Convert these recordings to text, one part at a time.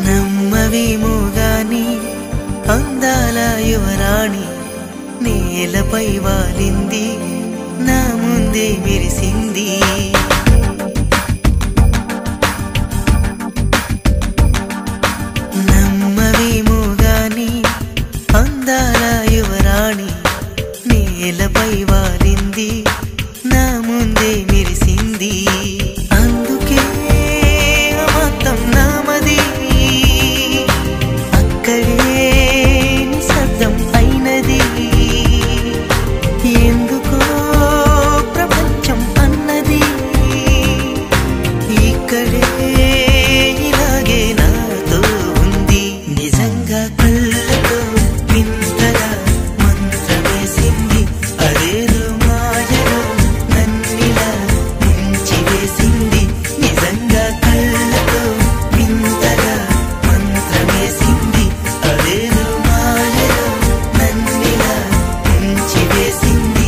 నమ్మవేమో గాని అందాల యువరాణి నేలపై వాలింది నా ముందే మెరిసింది. నమ్మవేమో గాని అందాల యువరాణి నేలపై వాలింది నా ముందే మెరిసింది. అందుకే మొత్తం నామది అక్కడే నిశ్శబ్దం అయినది. ఎందుకో ప్రపంచం అన్నది ఇక్కడే ఇలాగే నాతో ఉంది. నిజంగా కళ్ళతో వింతగా మంత్రమేసింది. అదేదో మాయలో నన్నిలా ముంచివేసింది. నిజంగా కళ్ళతో వింతగా మంత్రమేసింది. అదేదో మాయలో నన్నిలా ముంచివేసింది.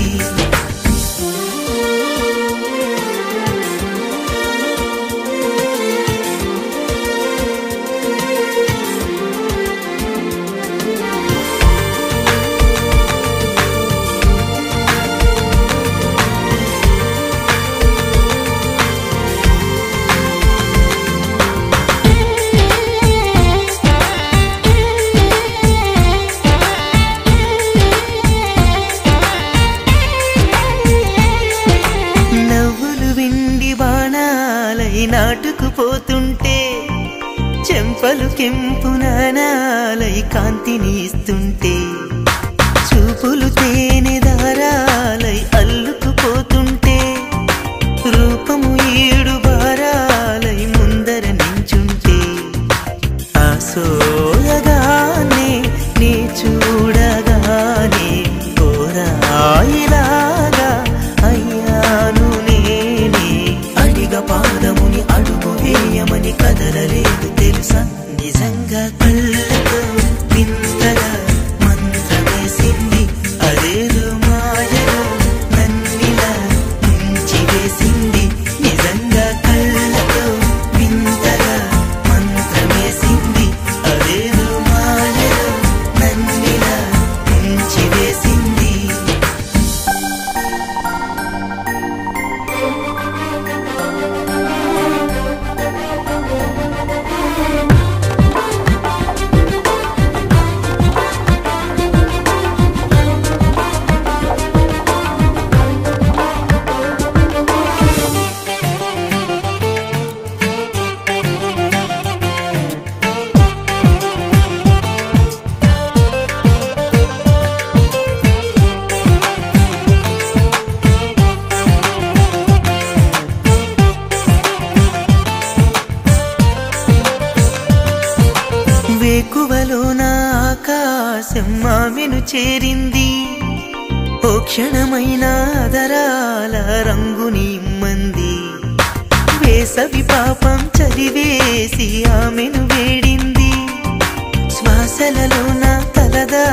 నవ్వులు విండి బాణాలై నాటుకుపోతుంటే చెంపలు కెంపు నాణాలై కాంతిని ఇస్తుంటే చూపులు తేనె దారాలై అల్లుకుపోతుంటే రూపము ఏడు బారాలై ముందర నించుంటే ఆ సోయగానే నే చూడగానే కోరాయిలాగా అయ్యాను నేనే. అడిగ పాదముని అడుగు వేయమని కదలలేదు తెలుసా. నిజంగా కళ్ళతో వింతగా మంత్రమేసింది. అదేదో మాయలో నన్నిలా ముంచివేసింది. నిజంగా కళ్ళతో వింతగా మంత్రమేసింది. అదేదో మాయలో నన్నిలా ముంచివేసింది. వేకువలో నా ఆకాశం ఆమెను చేరింది. ఓ క్షణమైన ఆదరాల రంగుని ఇమ్మంది. వేసవి పాపం చలివేసి ఆమెను వేడింది. శ్వాసలలో నా తలదా